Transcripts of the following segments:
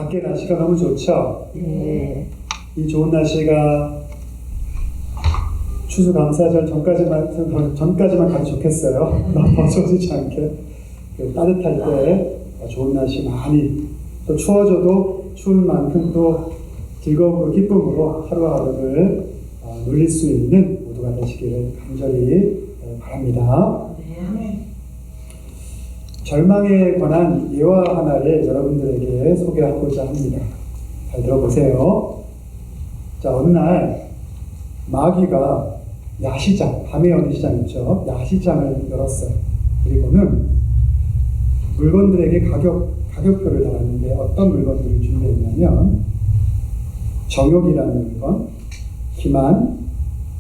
밖에 날씨가 너무 좋죠? 네. 이 좋은 날씨가 추수감사절 전까지만 가도 좋겠어요. 너무 더워지지 않게. 따뜻할 때 좋은 날씨 많이, 또 추워져도 추운 만큼 또 즐거움으로 기쁨으로 하루하루를 누릴 수 있는 모두가 되시기를 간절히 바랍니다. 절망에 관한 예화 하나를 여러분들에게 소개하고자 합니다. 잘 들어보세요. 자, 어느 날 마귀가 야시장, 밤에 여는 시장 있죠. 야시장을 열었어요. 그리고는 물건들에게 가격표를 달았는데 어떤 물건들을 준비했냐면 정욕이라는 물건, 기만,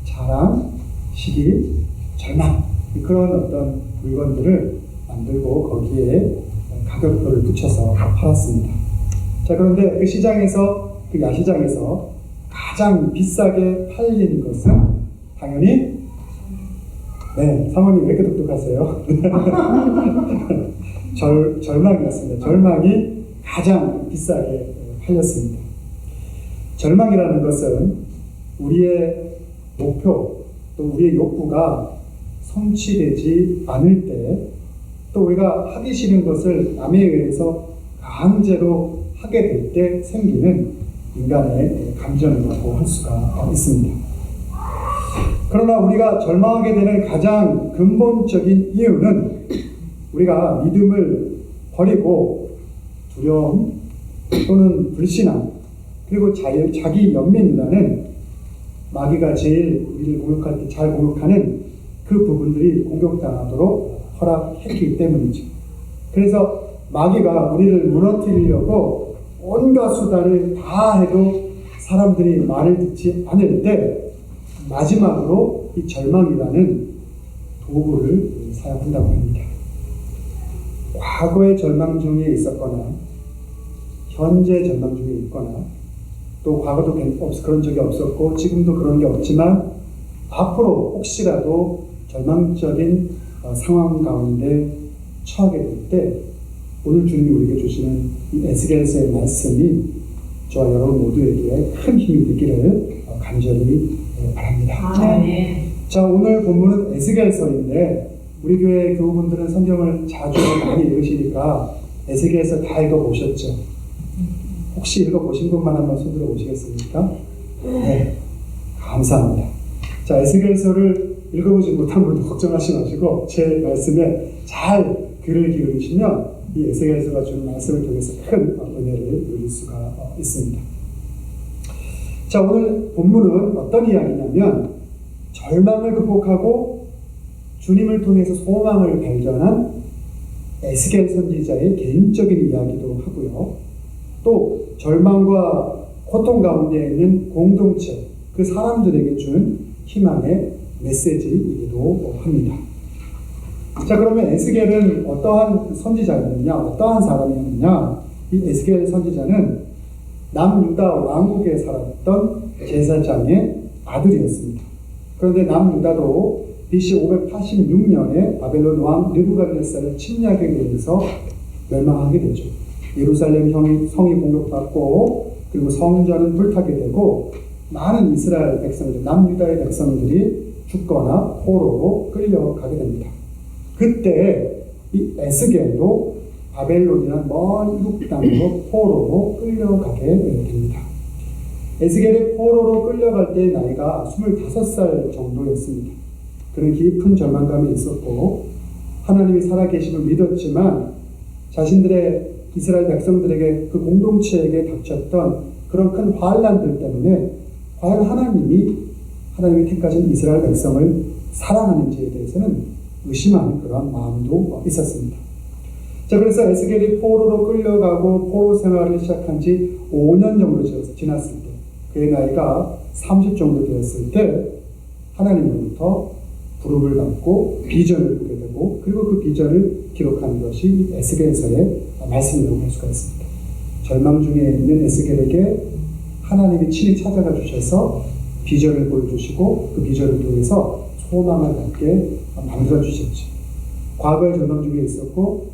자랑, 시기, 절망, 그런 어떤 물건들을 만들고 거기에 가격표를 붙여서 팔았습니다. 자, 그런데 그 시장에서, 그 야시장에서 가장 비싸게 팔린 것은 당연히, 네, 사모님 왜 이렇게 똑똑하세요? 절망이었습니다. 절망이 가장 비싸게 팔렸습니다. 절망이라는 것은 우리의 목표, 또 우리의 욕구가 성취되지 않을 때, 또 우리가 하기 싫은 것을 남에 의해서 강제로 하게 될 때 생기는 인간의 감정이라고 할 수가 있습니다. 그러나 우리가 절망하게 되는 가장 근본적인 이유는 우리가 믿음을 버리고 두려움 또는 불신앙, 그리고 자기 연민이라는 마귀가 제일 우리를 공격할 때 잘 공격하는 그 부분들이 공격당하도록 허락했기 때문이죠. 그래서 마귀가 우리를 무너뜨리려고 온갖 수단을 다 해도 사람들이 말을 듣지 않을 때 마지막으로 이 절망이라는 도구를 사용한다고 합니다. 과거의 절망 중에 있었거나 현재 절망 중에 있거나 또 과거도 그런 적이 없었고 지금도 그런 게 없지만 앞으로 혹시라도 절망적인 상황 가운데 처하게 될 때 오늘 주님이 우리에게 주시는 이 에스겔서의 말씀이 저와 여러분 모두에게 큰 힘이 되기를 간절히 바랍니다. 네. 자, 오늘 본문은 에스겔서인데 우리 교회 교우분들은 성경을 자주 많이 읽으시니까 에스겔서 다 읽어보셨죠? 혹시 읽어보신 분만 한번 손들어 보시겠습니까? 네, 감사합니다. 자, 에스겔서를 읽어보지 못한 분도 걱정하지 마시고 제 말씀에 잘 귀를 기울이시면 이 에스겔서가 주는 말씀을 통해서 큰 은혜를 누릴 수가 있습니다. 자, 오늘 본문은 어떤 이야기냐면 절망을 극복하고 주님을 통해서 소망을 발견한 에스겔 선지자의 개인적인 이야기도 하고요. 또 절망과 고통 가운데 있는 공동체, 그 사람들에게 준 희망의 메시지이기도 합니다. 자, 그러면 에스겔은 어떠한 선지자였느냐, 어떠한 사람이었느냐? 이 에스겔 선지자는 남유다 왕국에 살았던 제사장의 아들이었습니다. 그런데 남유다도 BC 586년에 바벨론 왕 느부갓네살의 침략에 의해서 멸망하게 되죠. 예루살렘 성이 공격받고 그리고 성전은 불타게 되고 많은 이스라엘 백성들, 남유다의 백성들이 죽거나 포로로 끌려가게 됩니다. 그때 이 에스겔도 바벨론이라는 먼 이국 땅으로 포로로 끌려가게 됩니다. 에스겔이 포로로 끌려갈 때의 나이가 25살 정도였습니다. 그는 깊은 절망감이 있었고 하나님이 살아계심을 믿었지만 자신들의 이스라엘 백성들에게 그 공동체에게 닥쳤던 그런 큰 환난들 때문에 과연 하나님이 택하신 이스라엘 백성을 사랑하는지에 대해서는 의심하는 그런 마음도 있었습니다. 자, 그래서 에스겔이 포로로 끌려가고 포로 생활을 시작한 지 5년 정도 지났을 때 그의 나이가 30 정도 되었을 때 하나님으로부터 부름을 받고 비전을 보게 되고 그리고 그 비전을 기록한 것이 에스겔서의 말씀이라고 할 수가 있습니다. 절망 중에 있는 에스겔에게 하나님이 친히 찾아가 주셔서 비전을 보여주시고 그 비전을 통해서 소망을 갖게 만들어주셨죠. 과거의 절망 중에 있었고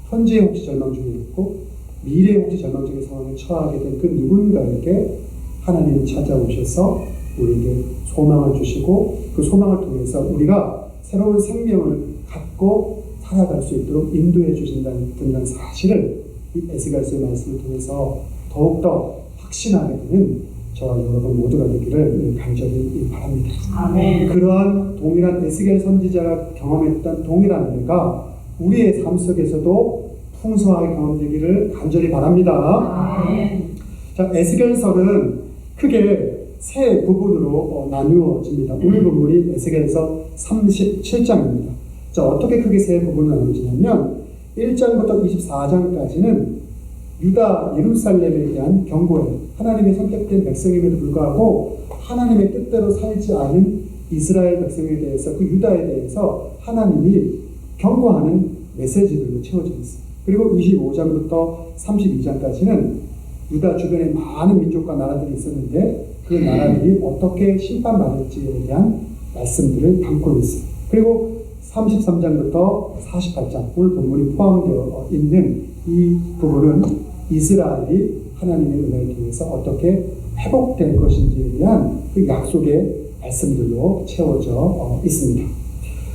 현재의 혹시 절망 중에 있고 미래에 혹시 절망적인 상황에 처하게 된 그 누군가에게 하나님이 찾아오셔서 우리에게 소망을 주시고 그 소망을 통해서 우리가 새로운 생명을 갖고 살아갈 수 있도록 인도해 주신다는 사실을 이 에스겔서의 말씀을 통해서 더욱더 확신하게 되는 저와 여러분 모두가 되기를 간절히 바랍니다. 아멘. 그러한 동일한 에스겔 선지자가 경험했던 동일한 은혜가 우리의 삶 속에서도 풍성하게 경험되기를 간절히 바랍니다. 아멘. 자, 에스겔서는 크게 세 부분으로 나누어집니다. 오늘 본문이 에스겔서 37장입니다. 자, 어떻게 크게 세 부분으로 나누어지냐면 1장부터 24장까지는 유다 예루살렘에 대한 경고예요. 하나님의 선택된 백성임에도 불구하고 하나님의 뜻대로 살지 않은 이스라엘 백성에 대해서, 그 유다에 대해서 하나님이 경고하는 메시지들로 채워져 있어요. 그리고 25장부터 32장까지는 유다 주변에 많은 민족과 나라들이 있었는데 그 나라들이 어떻게 심판받을지에 대한 말씀들을 담고 있어요. 그리고 33장부터 48장, 오늘 본문이 포함되어 있는 이 부분은 이스라엘이 하나님의 은혜를 통해서 어떻게 회복될 것인지에 대한 그 약속의 말씀들로 채워져 있습니다.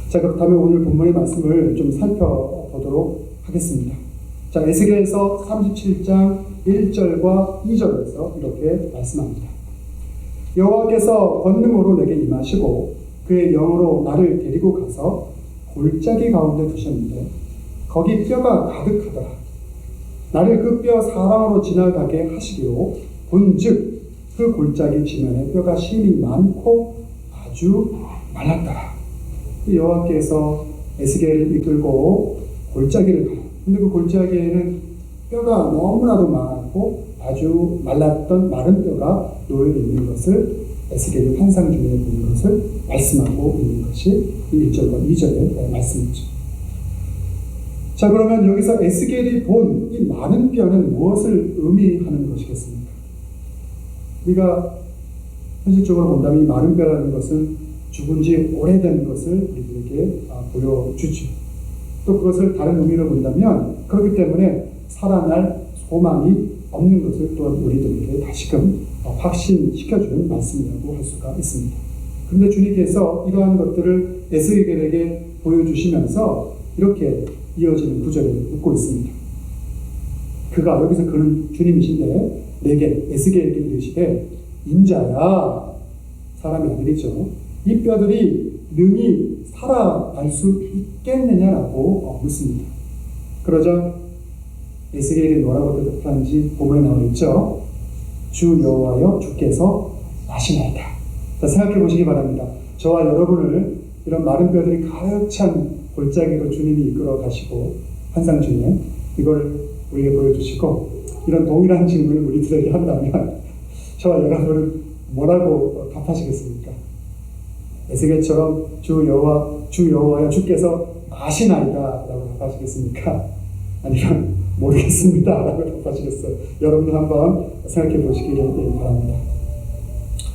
자, 그렇다면 오늘 본문의 말씀을 좀 살펴보도록 하겠습니다. 자, 에스겔서 37장 1절과 2절에서 이렇게 말씀합니다. 여호와께서 권능으로 내게 임하시고 그의 영으로 나를 데리고 가서 골짜기 가운데 두셨는데 거기 뼈가 가득하더라. 나를 그 뼈 사방으로 지나가게 하시기로 본즉 그 골짜기 지면에 뼈가 심이 많고 아주 말랐더라. 여호와께서 에스겔을 이끌고 골짜기를 가요. 근데 그 골짜기에는 뼈가 너무나도 많고 아주 말랐던 마른 뼈가 놓여 있는 것을 에스겔이 환상 중에 보는 것을 말씀하고 있는 것이 1절과 2절의 말씀이죠. 자, 그러면 여기서 에스겔이 본 이 많은 뼈는 무엇을 의미하는 것이겠습니까? 우리가 현실적으로 본다면 이 마른 뼈라는 것은 죽은 지 오래된 것을 우리들에게 보여주죠. 또 그것을 다른 의미로 본다면 그렇기 때문에 살아날 소망이 없는 것을 또한 우리들에게 다시금 확신시켜주는 말씀이라고 할 수가 있습니다. 그런데 주님께서 이러한 것들을 에스겔에게 보여주시면서 이렇게 이어지는 구절을 묻고 있습니다. 그가, 여기서 그는 주님이신데 내게 에스겔에게 이르시되 인자야, 사람이 아니죠. 이 뼈들이 능히 살아날 수 있겠느냐라고 묻습니다. 그러자 에스겔이 뭐라고 대답하는지 본문에 나와 있죠. 주 여호와여 주께서 아시나이다. 자, 생각해 보시기 바랍니다. 저와 여러분을 이런 마른 뼈들이 가득 찬 골짜기로 주님이 이끌어 가시고 환상 중에 이걸 우리에게 보여주시고 이런 동일한 질문을 우리들에게 한다면 저와 여러분은 뭐라고 답하시겠습니까? 에스겔처럼 주 여호와여 주께서 아시나이다 라고 답하시겠습니까? 아니면 모르겠습니다 라고 답하시겠어요? 여러분 한번 생각해 보시기를 바랍니다.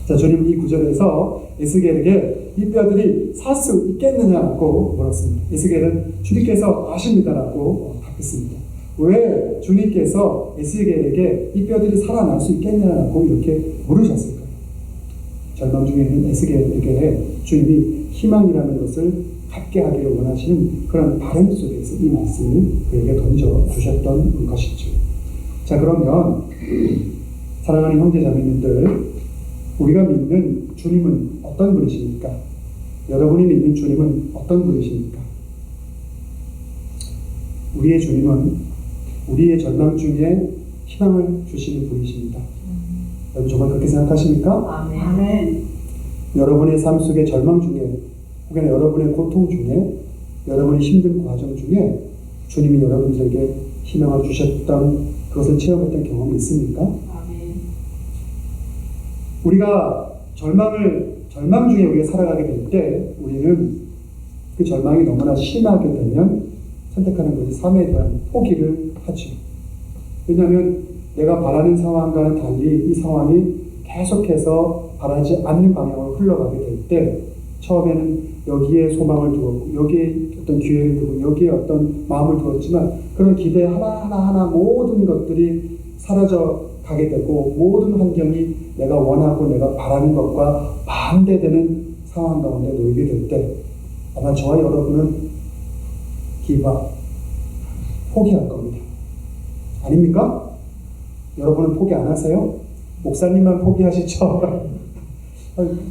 자, 주님 이 구절에서 에스겔에게 이 뼈들이 살 수 있겠느냐고 물었습니다. 에스겔은 주님께서 아십니다라고 답했습니다. 왜 주님께서 에스겔에게 이 뼈들이 살아날 수 있겠느냐고 이렇게 물으셨을까요? 절망 중에 있는 에스겔에게 주님이 희망이라는 것을 갖게 하기를 원하시는 그런 바람 속에서 이 말씀을 그에게 던져주셨던 것이죠. 자, 그러면 사랑하는 형제자매님들, 우리가 믿는 주님은 어떤 분이십니까? 여러분이 믿는 주님은 어떤 분이십니까? 우리의 주님은 우리의 절망 중에 희망을 주시는 분이십니다. 여러분 정말 그렇게 생각하십니까? 아멘. 여러분의 삶 속의 절망 중에 혹은 여러분의 고통 중에 여러분의 힘든 과정 중에 주님이 여러분들에게 희망을 주셨던 그것을 체험했던 경험이 있습니까? 아멘. 우리가 절망 중에 우리가 살아가게 될 때 우리는 그 절망이 너무나 심하게 되면 선택하는 것이 삶에 대한 포기를 하죠. 왜냐하면 내가 바라는 상황과는 달리 이 상황이 계속해서 바라지 않는 방향으로 흘러가게 될 때 처음에는 여기에 소망을 두었고, 여기에 어떤 기회를 두고, 여기에 어떤 마음을 두었지만, 그런 기대 하나하나 모든 것들이 사라져 가게 되고, 모든 환경이 내가 원하고 내가 바라는 것과 반대되는 상황 가운데 놓이게 될 때, 아마 저와 여러분은 포기할 겁니다. 아닙니까? 여러분은 포기 안 하세요? 목사님만 포기하시죠?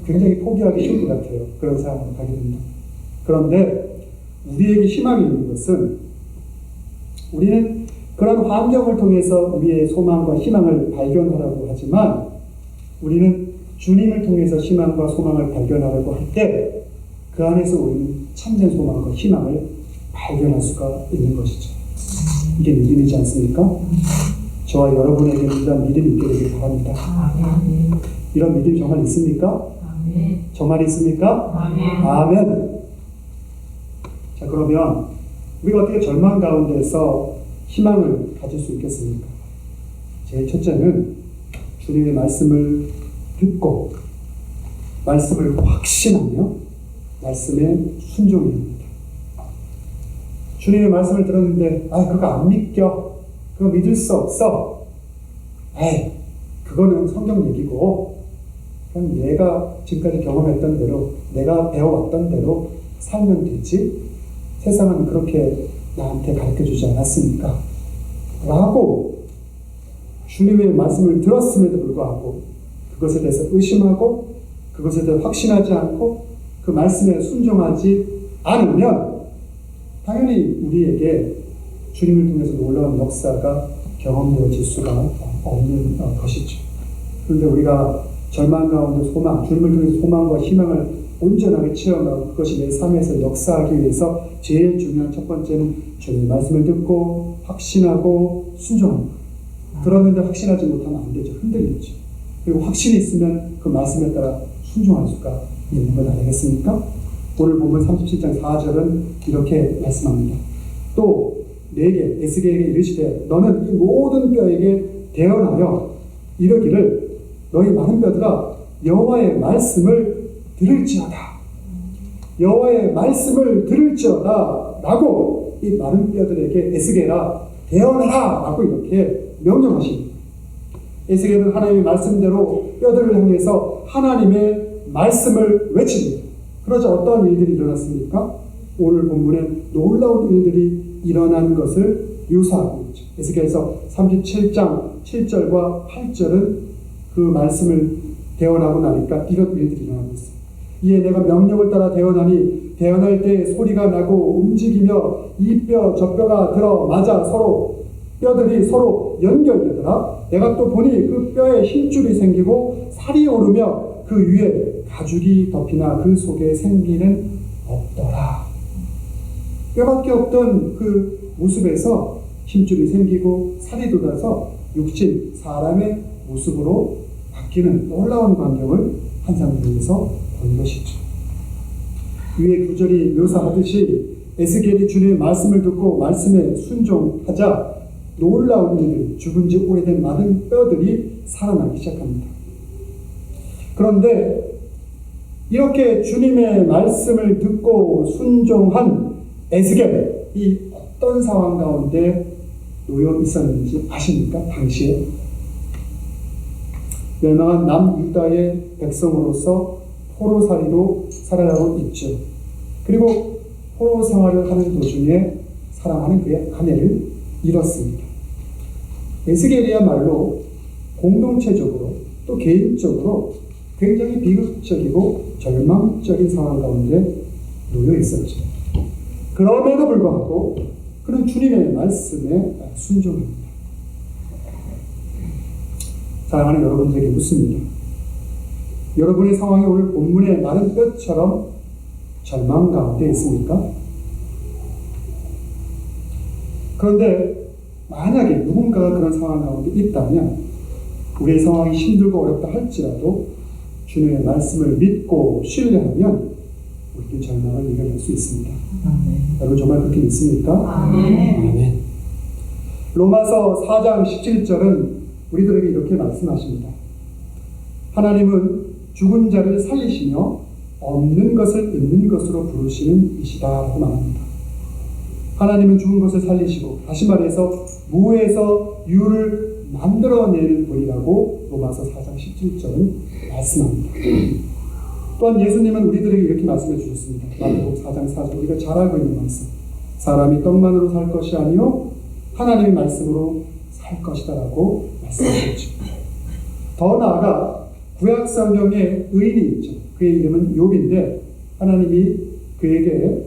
굉장히 포기하기 쉬울 것 같아요. 그런 상황을 가게 됩니다. 그런데 우리에게 희망이 있는 것은, 우리는 그런 환경을 통해서 우리의 소망과 희망을 발견하라고 하지만, 우리는 주님을 통해서 희망과 소망을 발견하려고 할 때 그 안에서 우리는 참된 소망과 희망을 발견할 수가 있는 것이죠. 이게 믿음이지 않습니까? 저와 여러분에게는 이런 믿음이 있게 되길 바랍니다. 이런 믿음 정말 있습니까? 정말 있습니까? 아멘. 자, 그러면 우리가 어떻게 절망 가운데서 희망을 가질 수 있겠습니까? 제일 첫째는 주님의 말씀을 듣고 말씀을 확신하며 말씀에 순종해야 합니다. 주님의 말씀을 들었는데 그거 안 믿겨, 그거 믿을 수 없어, 그거는 성경 얘기고 그냥 내가 지금까지 경험했던 대로, 내가 배워왔던 대로 살면 되지, 세상은 그렇게 나한테 가르쳐주지 않았으니까 라고 주님의 말씀을 들었음에도 불구하고 그것에 대해서 의심하고 그것에 대해 확신하지 않고 그 말씀에 순종하지 않으면 당연히 우리에게 주님을 통해서 놀라운 역사가 경험되어질 수가 없는 것이죠. 그런데 우리가 절망 가운데 주님을 통해서 소망과 희망을 온전하게 체험하고 그것이 내 삶에서 역사하기 위해서 제일 중요한 첫 번째는 주님의 말씀을 듣고 확신하고 순종하는 거예요. 들었는데 확신하지 못하면 안 되죠. 흔들리죠. 그리고 확신이 있으면 그 말씀에 따라 순종할 수가 있는 것 아니겠습니까? 오늘 본문 37장 4절은 이렇게 말씀합니다. 또 내게 에스겔에게 이르시되 너는 이 모든 뼈에게 대언하여 이르기를 너희 많은 뼈들아 여호와의 말씀을 들을지어다. 여호와의 말씀을 들을지어다 라고 이 많은 뼈들에게 에스겔아 대언하라 라고 이렇게 명령하십니다. 에스겔은 하나님의 말씀대로 뼈들을 향해서 하나님의 말씀을 외칩니다. 그러자 어떤 일들이 일어났습니까? 오늘 본문에 놀라운 일들이 일어난 것을 묘사하고 있죠. 에스겔서 37장 7절과 8절은 그 말씀을 대언하고 나니까 이런 일들이 일어나고 있어요. 이에 내가 명령을 따라 대언하니 대언할 때 소리가 나고 움직이며 이 뼈 저 뼈가 들어맞아 서로 뼈들이 서로 연결되더라. 내가 또 보니 그 뼈에 힘줄이 생기고 살이 오르며 그 위에 가죽이 덮이나 그 속에 생기는 없더라. 뼈밖에 없던 그 모습에서 힘줄이 생기고 살이 돋아서 육신, 사람의 모습으로 바뀌는 놀라운 광경을 환상에서 본 것이죠. 위에 구절이 묘사하듯이 에스겔이 주님의 말씀을 듣고 말씀에 순종하자 놀라운 일들, 죽은 지 오래된 많은 뼈들이 살아나기 시작합니다. 그런데 이렇게 주님의 말씀을 듣고 순종한 에스겔이 어떤 상황 가운데 놓여 있었는지 아십니까? 당시에 멸망한 남유다의 백성으로서 포로살이로 살아가고 있죠. 그리고 포로 생활을 하는 도중에 사랑하는 그의 아내를 잃었습니다. 에스겔이야말로 공동체적으로 또 개인적으로 굉장히 비극적이고 절망적인 상황 가운데 놓여 있었죠. 그럼에도 불구하고 그는 주님의 말씀에 순종합니다. 사랑하는 여러분들에게 묻습니다. 여러분의 상황이 오늘 본문의 마른 뼈처럼 절망 가운데 있습니까? 그런데 만약에 누군가가 그런 상황 가운데 있다면 우리의 상황이 힘들고 어렵다 할지라도 주님의 말씀을 믿고 신뢰하면 우리는 절망을 이겨낼 수 있습니다. 아멘. 여러분 정말 그렇게 믿습니까? 아멘. 아멘. 로마서 4장 17절은 우리들에게 이렇게 말씀하십니다. 하나님은 죽은 자를 살리시며 없는 것을 있는 것으로 부르시는 이시다라고 말합니다. 하나님은 죽은 것을 살리시고, 다시 말해서 무에서 유를 만들어내는 분이라고 로마서 4장 17절은 말씀합니다. 또한 예수님은 우리들에게 이렇게 말씀해 주셨습니다. 마태복음 4장 4절, 우리가 잘 알고 있는 말씀. 사람이 떡만으로 살 것이 아니요 하나님의 말씀으로 살 것이다라고 말씀하셨죠. 더 나아가 구약 성경에 의인이 있죠. 그의 이름은 욥인데 하나님이 그에게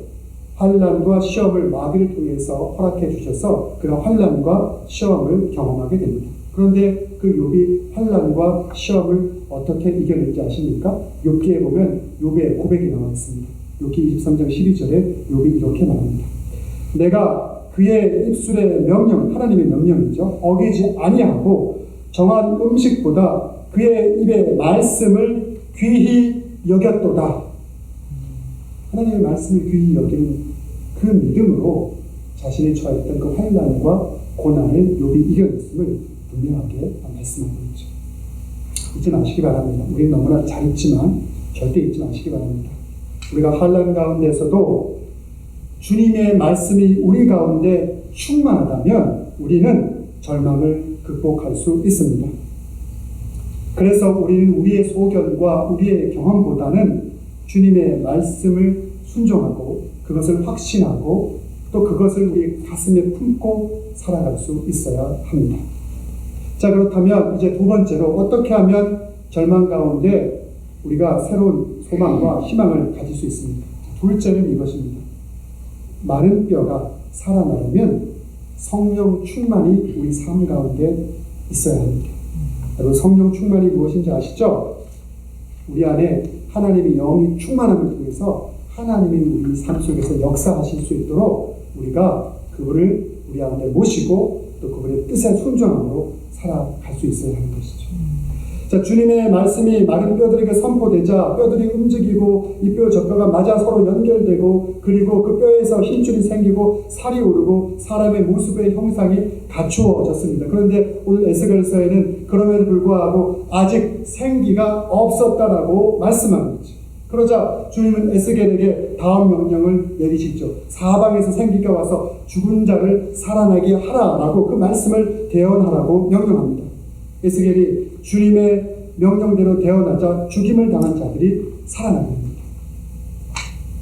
환난과 시험을 마귀를 통해서 허락해 주셔서 그런 환난과 시험을 경험하게 됩니다. 그런데 그 욥이 환난과 시험을 어떻게 이겨냈지 아십니까? 욥기에 보면 욥의 고백이 나와 있습니다. 욥기 23장 12절에 욥이 이렇게 말합니다. 내가 그의 입술의 명령, 하나님의 명령이죠. 어기지 아니하고 정한 음식보다 그의 입의 말씀을 귀히 여겼도다. 하나님의 말씀을 귀히 여기는 그 믿음으로 자신이 처했던 그 환난과 고난을 욥이 이겨냈음을 분명하게 말씀하고 있죠. 잊지 마시기 바랍니다. 우리는 너무나 잘 잊지만 절대 잊지 마시기 바랍니다. 우리가 환난 가운데서도 주님의 말씀이 우리 가운데 충만하다면 우리는 절망을 극복할 수 있습니다. 그래서 우리는 우리의 소견과 우리의 경험보다는 주님의 말씀을 순종하고 그것을 확신하고 또 그것을 우리 가슴에 품고 살아갈 수 있어야 합니다. 자, 그렇다면 이제 두 번째로 어떻게 하면 절망 가운데 우리가 새로운 소망과 희망을 가질 수 있습니까? 둘째는 이것입니다. 마른 뼈가 살아나려면 성령 충만이 우리 삶 가운데 있어야 합니다. 여러분, 성령 충만이 무엇인지 아시죠? 우리 안에 하나님의 영이 충만함을 통해서 하나님이 우리 삶 속에서 역사하실 수 있도록 우리가 그분을 우리 안에 모시고 또 그분의 뜻에 순종함으로 살아갈 수 있어야 하는 것이죠. 자, 주님의 말씀이 마른 뼈들에게 선포되자 뼈들이 움직이고 이 뼈 저 뼈가 맞아 서로 연결되고 그리고 그 뼈에서 힘줄이 생기고 살이 오르고 사람의 모습의 형상이 갖추어졌습니다. 그런데 오늘 에스겔서에는 그럼에도 불구하고 아직 생기가 없었다라고 말씀하는 거죠. 그러자 주님은 에스겔에게 다음 명령을 내리시죠. 사방에서 생기가 와서 죽은 자를 살아나게 하라라고 그 말씀을 대언하라고 명령합니다. 에스겔이 주님의 명령대로 대언하자 죽임을 당한 자들이 살아나게 됩니다.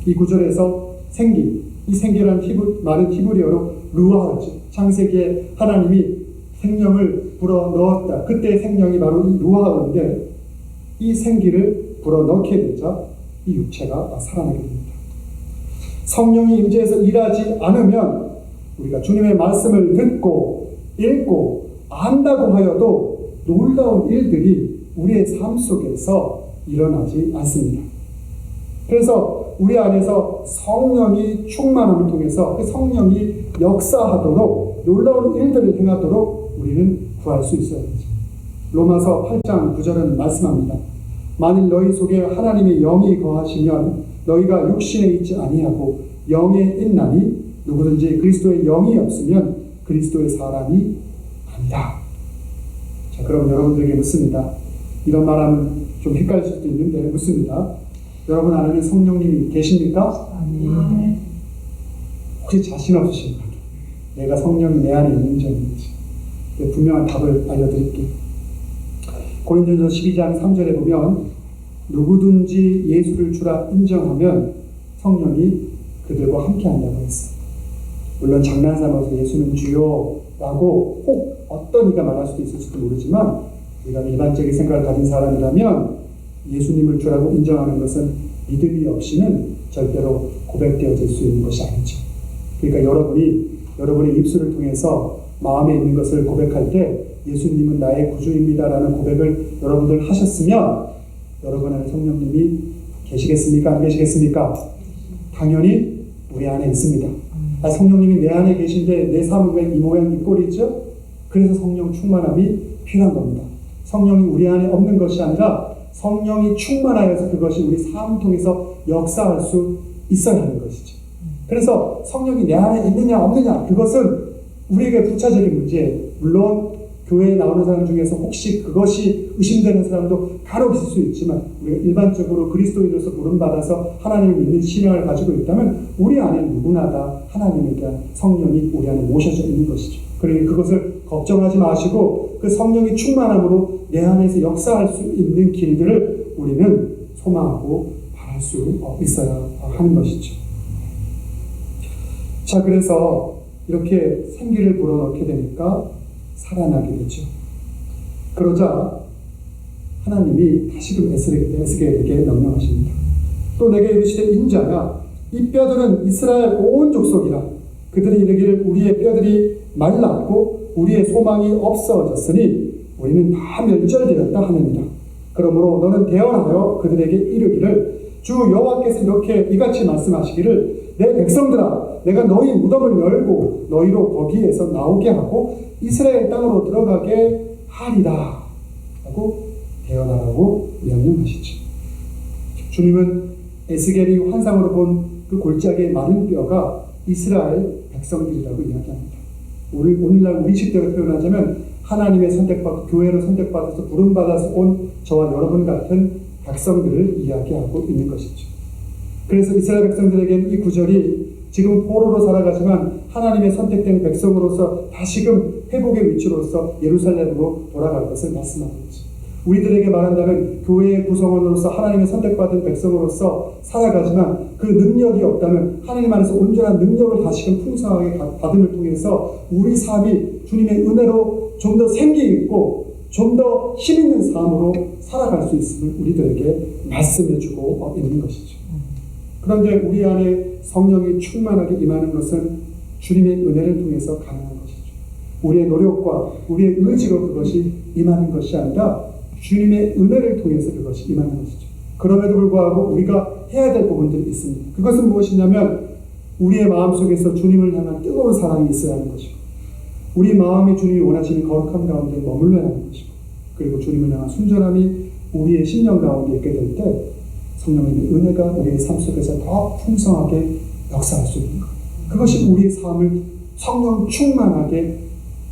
이 구절에서 생기, 이 생기라는 말은 히브리어로 루아하죠. 창세기에 하나님이 생명을 불어 넣었다. 그때 생명이 바로 이 루아하인데 이 생기를 불어 넣게 되자 이 육체가 살아나게 됩니다. 성령이 임재해서 일하지 않으면 우리가 주님의 말씀을 듣고 읽고 안다고 하여도 놀라운 일들이 우리의 삶 속에서 일어나지 않습니다. 그래서 우리 안에서 성령이 충만함을 통해서 그 성령이 역사하도록 놀라운 일들을 행하도록 우리는 구할 수 있어야 하죠. 로마서 8장 9절은 말씀합니다. 만일 너희 속에 하나님의 영이 거하시면 너희가 육신에 있지 아니하고 영에 있나니 누구든지 그리스도의 영이 없으면 그리스도의 사람이 아니다. 자, 그럼 여러분들에게 묻습니다. 이런 말하면 좀 헷갈릴 수도 있는데 묻습니다. 여러분 안에는 성령님이 계십니까? 아멘. 혹시 자신 없으신가요? 내가 성령이 내 안에 있는지 없는지 분명한 답을 알려드릴게요. 고린도전서 12장 3절에 보면 누구든지 예수를 주라 인정하면 성령이 그들과 함께한다고 했어요. 물론 장난삼아서 예수는 주요라고 꼭 어떤 이가 말할 수도 있을지도 모르지만 우리가 일반적인 생각을 가진 사람이라면 예수님을 주라고 인정하는 것은 믿음이 없이는 절대로 고백되어질 수 있는 것이 아니죠. 그러니까 여러분의 입술을 통해서 마음에 있는 것을 고백할 때 예수님은 나의 구주입니다라는 고백을 여러분들 하셨으면 여러분 안에 성령님이 계시겠습니까? 안 계시겠습니까? 당연히 우리 안에 있습니다. 성령님이 내 안에 계신데 내 삶은 왜 이 모양 이 꼴이죠? 그래서 성령 충만함이 필요한 겁니다. 성령이 우리 안에 없는 것이 아니라 성령이 충만하여서 그것이 우리 삶 통해서 역사할 수 있어야 하는 것이죠. 그래서 성령이 내 안에 있느냐 없느냐 그것은 우리에게 부차적인 문제, 물론 교회에 나오는 사람 중에서 혹시 그것이 의심되는 사람도 간혹 있을 수 있지만, 우리가 일반적으로 그리스도인으로서 부름받아서 하나님을 믿는 신앙을 가지고 있다면 우리 안에 누구나 다 하나님에 대한 성령이 우리 안에 모셔져 있는 것이죠. 그러니 그것을 걱정하지 마시고 그 성령의 충만함으로 내 안에서 역사할 수 있는 길들을 우리는 소망하고 바랄 수 있어야 하는 것이죠. 자, 그래서 이렇게 생기를 불어넣게 되니까 살아나게 되죠. 그러자 하나님이 다시금 에스겔에게 명령하십니다. 또 내게 이르시되 인자야, 이 뼈들은 이스라엘 온 족속이라. 그들이 이르기를 우리의 뼈들이 말랐고 우리의 소망이 없어졌으니 우리는 다 멸절되었다 하느니라. 그러므로 너는 대언하여 그들에게 이르기를 주 여호와께서 이렇게 이같이 말씀하시기를 내 백성들아, 내가 너희 무덤을 열고 너희로 거기에서 나오게 하고 이스라엘 땅으로 들어가게 하리라 하고 대언하라고 명령하시죠. 주님은 에스겔이 환상으로 본 그 골짜기의 마른 뼈가 이스라엘 백성들이라고 이야기합니다. 오늘날 우리 식대로 표현하자면 하나님의 선택받고 교회로 선택받아서 부름받아서 온 저와 여러분 같은 백성들을 이야기하고 있는 것이죠. 그래서 이스라엘 백성들에게는 이 구절이 지금 포로로 살아가지만 하나님의 선택된 백성으로서 다시금 회복의 위치로서 예루살렘으로 돌아갈 것을 말씀하고 있죠. 우리들에게 말한다면 교회의 구성원으로서 하나님의 선택받은 백성으로서 살아가지만 그 능력이 없다면 하나님 안에서 온전한 능력을 다시금 풍성하게 받음을 통해서 우리 삶이 주님의 은혜로 좀 더 생기 있고 좀 더 힘 있는 삶으로 살아갈 수 있음을 우리들에게 말씀해주고 있는 것이죠. 그런데 우리 안에 성령이 충만하게 임하는 것은 주님의 은혜를 통해서 가능한 것이죠. 우리의 노력과 우리의 의지로 그것이 임하는 것이 아니라 주님의 은혜를 통해서 그것이 임하는 것이죠. 그럼에도 불구하고 우리가 해야 될 부분들이 있습니다. 그것은 무엇이냐면 우리의 마음속에서 주님을 향한 뜨거운 사랑이 있어야 하는 것이고, 우리 마음이 주님이 원하시는 거룩함 가운데 머물러야 하는 것이고, 그리고 주님을 향한 순전함이 우리의 심령 가운데 있게 될 때 성령님의 은혜가 우리의 삶 속에서 더 풍성하게 역사할 수 있는 것. 그것이 우리의 삶을 성령 충만하게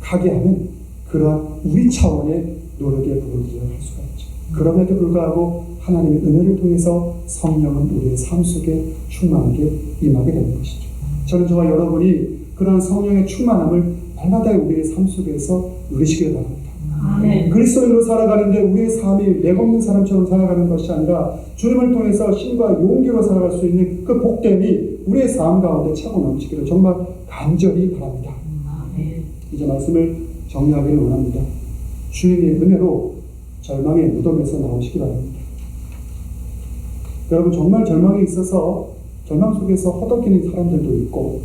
가게 하는 그러한 우리 차원의 노력의 부분들을 할 수가 있죠. 그럼에도 불구하고 하나님의 은혜를 통해서 성령은 우리의 삶 속에 충만하게 임하게 되는 것이죠. 저는 저와 여러분이 그러한 성령의 충만함을 날마다 우리의 삶 속에서 누리시길 바랍니다. 그리스도인으로 살아가는데 우리의 삶이 맥없는 사람처럼 살아가는 것이 아니라 주님을 통해서 힘과 용기로 살아갈 수 있는 그 복됨이 우리의 삶 가운데 차고 넘치기를 정말 간절히 바랍니다. 이제 말씀을 정리하기를 원합니다. 주님의 은혜로 절망의 무덤에서 나오시기 바랍니다. 여러분, 정말 절망이 있어서 절망 속에서 허덕이는 사람들도 있고,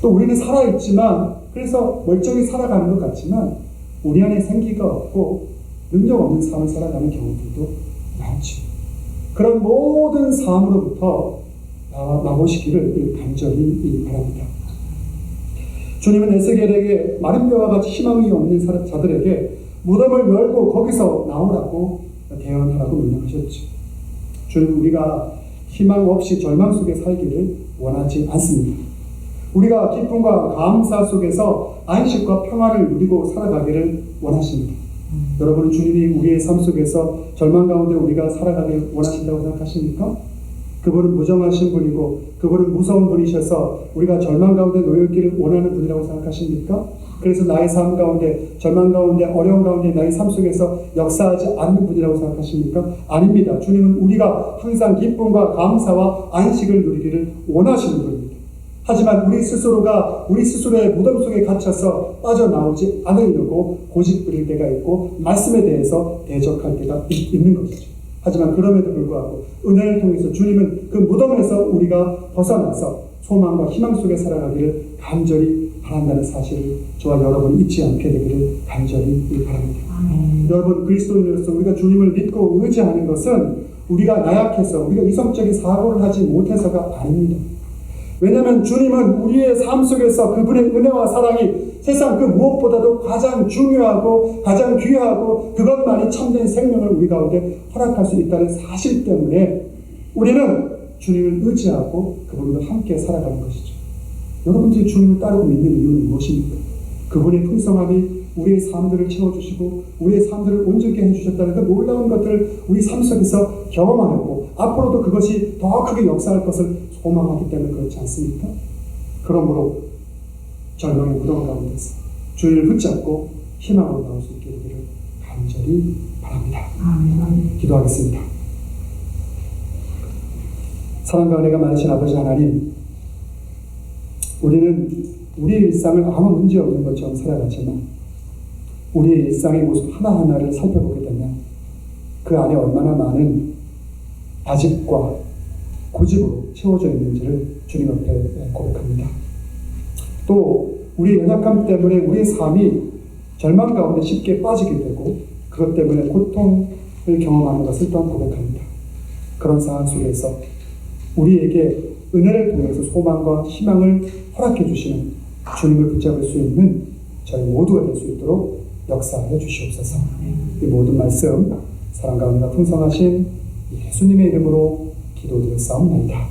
또 우리는 살아있지만 그래서 멀쩡히 살아가는 것 같지만 우리 안에 생기가 없고 능력 없는 삶을 살아가는 경우들도 많죠. 그런 모든 삶으로부터 나오시기를 간절히 바랍니다. 주님은 에스겔에게 마른 뼈와 같이 희망이 없는 자들에게 무덤을 열고 거기서 나오라고 대언하라고 명령하셨죠. 주님은 우리가 희망 없이 절망 속에 살기를 원하지 않습니다. 우리가 기쁨과 감사 속에서 안식과 평안을 누리고 살아가기를 원하십니다. 여러분은 주님이 우리의 삶 속에서 절망 가운데 우리가 살아가길 원하신다고 생각하십니까? 그분은 무정하신 분이고 그분은 무서운 분이셔서 우리가 절망 가운데 놓여있기를 원하는 분이라고 생각하십니까? 그래서 나의 삶 가운데, 절망 가운데, 어려움 가운데 나의 삶 속에서 역사하지 않는 분이라고 생각하십니까? 아닙니다. 주님은 우리가 항상 기쁨과 감사와 안식을 누리기를 원하시는 분입니다. 하지만 우리 스스로가 우리 스스로의 무덤 속에 갇혀서 빠져나오지 않으려고 고집부릴 때가 있고 말씀에 대해서 대적할 때가 있는 것이죠. 하지만 그럼에도 불구하고 은혜를 통해서 주님은 그 무덤에서 우리가 벗어나서 소망과 희망 속에 살아가기를 간절히 바란다는 사실을 저와 여러분 잊지 않게 되기를 간절히 바랍니다. 여러분, 그리스도인으로서 우리가 주님을 믿고 의지하는 것은 우리가 나약해서 우리가 이성적인 사고를 하지 못해서가 아닙니다. 왜냐하면 주님은 우리의 삶 속에서 그분의 은혜와 사랑이 세상 그 무엇보다도 가장 중요하고 가장 귀하고 그것만이 참된 생명을 우리 가운데 허락할 수 있다는 사실 때문에 우리는 주님을 의지하고 그분과 함께 살아가는 것이죠. 여러분들이 주님을 따르고 믿는 이유는 무엇입니까? 그분의 풍성함이 우리의 삶들을 채워주시고 우리의 삶들을 온전히 해주셨다는 그 놀라운 것들을 우리 삶 속에서 경험하였고 앞으로도 그것이 더 크게 역사할 것을 소망하기 때문에 그렇지 않습니까? 그러므로 절망의 무덤 가운데서 주를 붙잡고 희망으로 나올 수 있게 되기를 간절히 바랍니다. 기도하겠습니다. 사랑과 은혜가 많으신 아버지 하나님, 우리는 우리의 일상을 아무 문제 없는 것처럼 살아가지만 우리의 일상의 모습 하나하나를 살펴보게 되면 그 안에 얼마나 많은 아집과 고집으로 채워져 있는지를 주님 앞에 고백합니다. 또 우리의 연약함 때문에 우리의 삶이 절망 가운데 쉽게 빠지게 되고 그것 때문에 고통을 경험하는 것을 또한 고백합니다. 그런 상황 속에서 우리에게 은혜를 통해서 소망과 희망을 허락해 주시는 주님을 붙잡을 수 있는 저희 모두가 될 수 있도록 역사하여 주시옵소서. 이 모든 말씀 사랑과 은혜가 풍성하신 예수님의 이름으로 기도드렸사옵나이다.